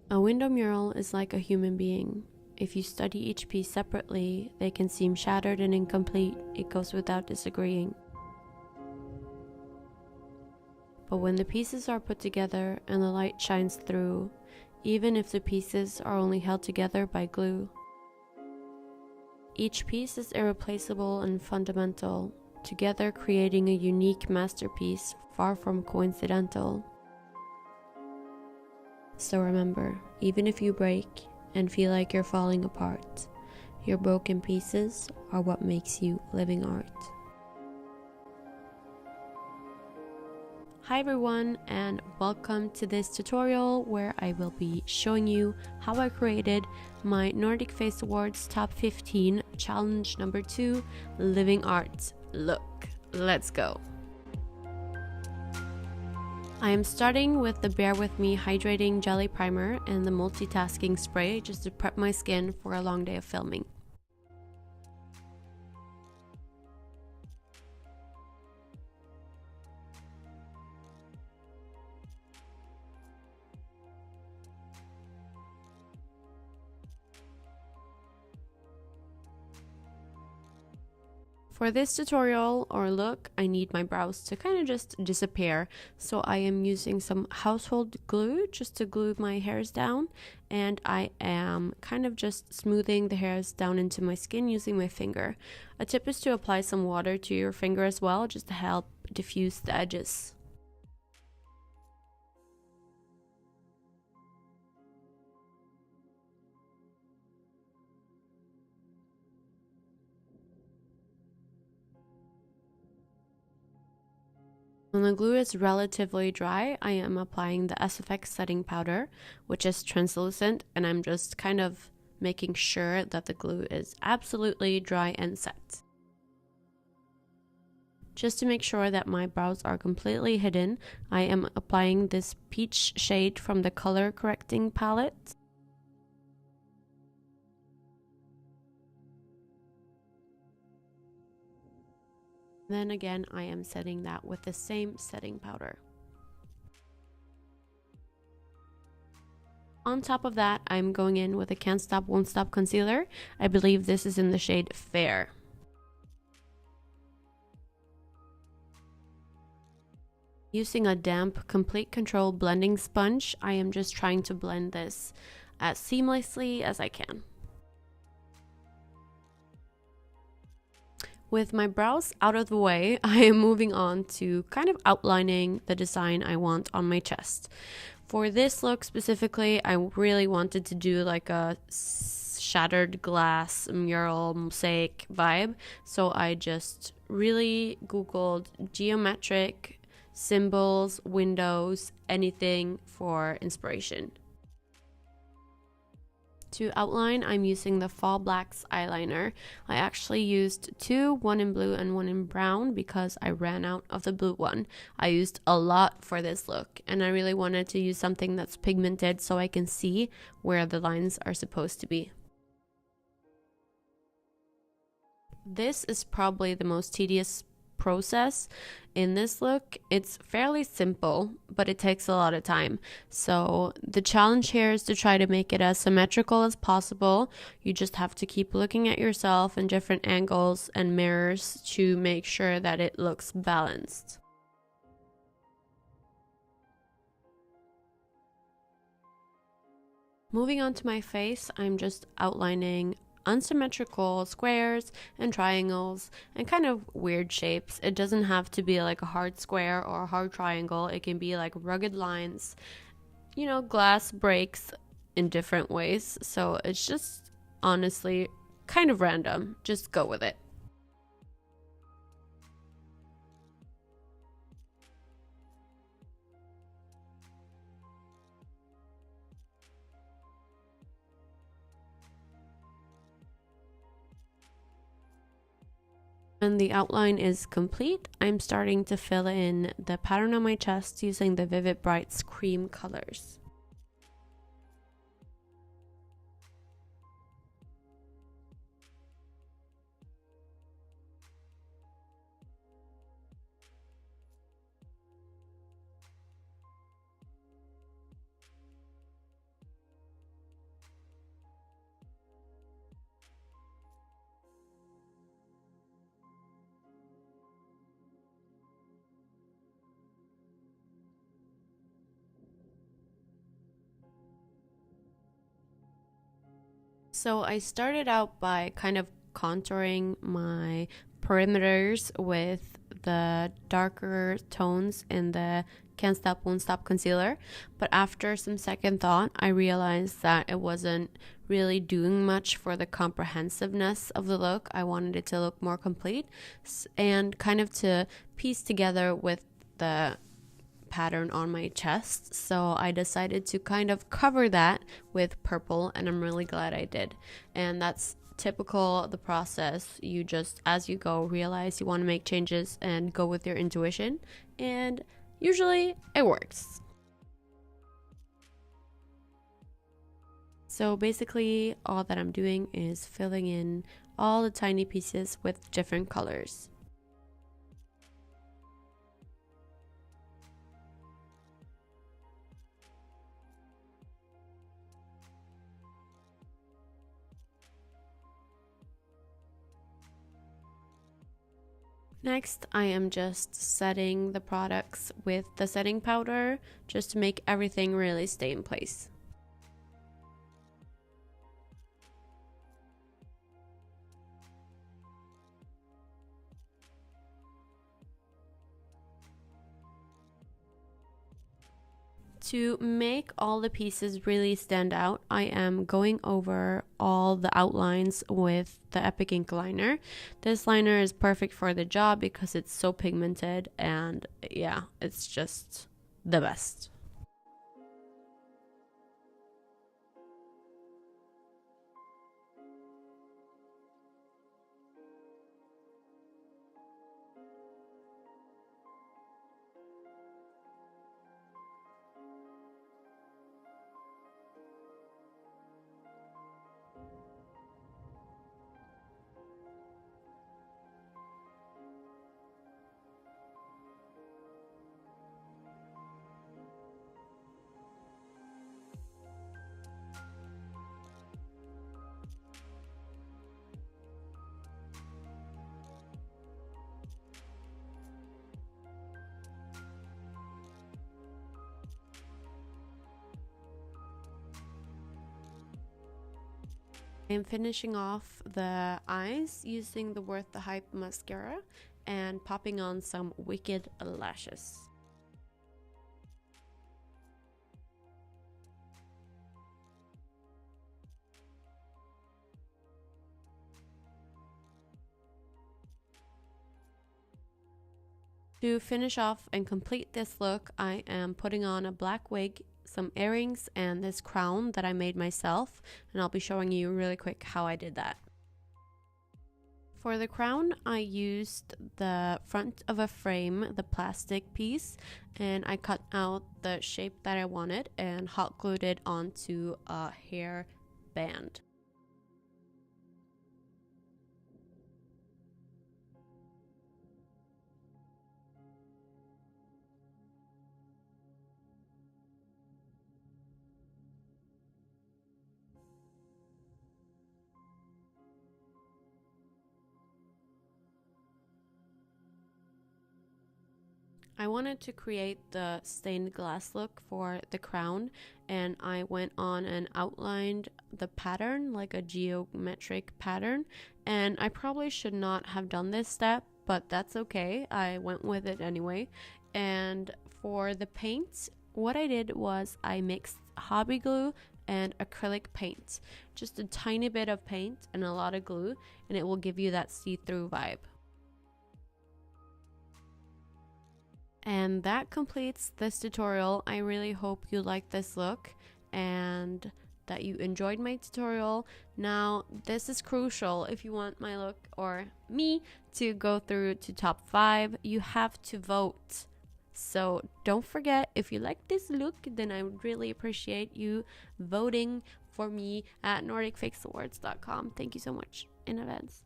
A window mural is like a human being. If you study each piece separately, they can seem shattered and incomplete. It goes without disagreeing. But when the pieces are put together and the light shines through, even if the pieces are only held together by glue, each piece is irreplaceable and fundamental, together creating a unique masterpiece far from coincidental. So remember, even if you break and feel like you're falling apart, your broken pieces are what makes you living art. Hi everyone, and welcome to this tutorial where I will be showing you how I created my Nordic Face Awards Top 15 Challenge number 2 Living Art look. Let's go. I am starting with the Bear With Me Hydrating Jelly Primer and the Multitasking Spray just to prep my skin for a long day of filming. For this tutorial or look, I need my brows to kind of just disappear, so I am using some household glue just to glue my hairs down, and I am kind of just smoothing the hairs down into my skin using my finger. A tip is to apply some water to your finger as well, just to help diffuse the edges. When the glue is relatively dry, I am applying the SFX setting powder, which is translucent, and I'm just kind of making sure that the glue is absolutely dry and set. Just to make sure that my brows are completely hidden, I am applying this peach shade from the color correcting palette. Then again, I am setting that with the same setting powder. On top of that, I'm going in with a Can't Stop Won't Stop concealer. I believe this is in the shade Fair. Using a damp Complete Control blending sponge, I am just trying to blend this as seamlessly as I can. With my brows out of the way, I am moving on to kind of outlining the design I want on my chest. For this look specifically, I really wanted to do like a shattered glass mural mosaic vibe, so I just really googled geometric symbols, windows, anything for inspiration. To outline, I'm using the Fall Blacks eyeliner. I actually used two, one in blue and one in brown, because I ran out of the blue one. I used a lot for this look, and I really wanted to use something that's pigmented so I can see where the lines are supposed to be. This is probably the most tedious process in this look. It's fairly simple, but it takes a lot of time. So the challenge here is to try to make it as symmetrical as possible. You just have to keep looking at yourself in different angles and mirrors to make sure that it looks balanced. Moving on to my face, I'm just outlining unsymmetrical squares and triangles and kind of weird shapes. It doesn't have to be like a hard square or a hard triangle. It can be like rugged lines. You know, glass breaks in different ways. So it's just honestly kind of random. Just go with it. When the outline is complete, I'm starting to fill in the pattern on my chest using the Vivid Brights cream colors. So I started out by kind of contouring my perimeters with the darker tones in the Can't Stop Won't Stop concealer, but after some second thought I realized that it wasn't really doing much for the comprehensiveness of the look. I wanted it to look more complete and kind of to piece together with the pattern on my chest, so I decided to kind of cover that with purple, and I'm really glad I did. And that's typical the process. You just, as you go, realize you want to make changes and go with your intuition, and usually it works. So basically all that I'm doing is filling in all the tiny pieces with different colors. Next, I am just setting the products with the setting powder just to make everything really stay in place. To make all the pieces really stand out, I am going over all the outlines with the Epic Ink liner. This liner is perfect for the job because it's so pigmented, and yeah, it's just the best. I'm finishing off the eyes using the Worth the Hype mascara and popping on some wicked lashes. To finish off and complete this look, I am putting on a black wig, some earrings, and this crown that I made myself, and I'll be showing you really quick how I did that. For the crown, I used the front of a frame, the plastic piece, and I cut out the shape that I wanted and hot glued it onto a hair band. I wanted to create the stained glass look for the crown, and I went on and outlined the pattern like a geometric pattern, and I probably should not have done this step, but that's okay. I went with it anyway. And for the paint, what I did was I mixed hobby glue and acrylic paint, just a tiny bit of paint and a lot of glue, and it will give you that see-through vibe. And that completes this tutorial. I really hope you liked this look and that you enjoyed my tutorial. Now, this is crucial. If you want my look or me to go through to top 5, you have to vote. So don't forget, if you like this look, then I would really appreciate you voting for me at NordicFaceAwards.com. Thank you so much in advance.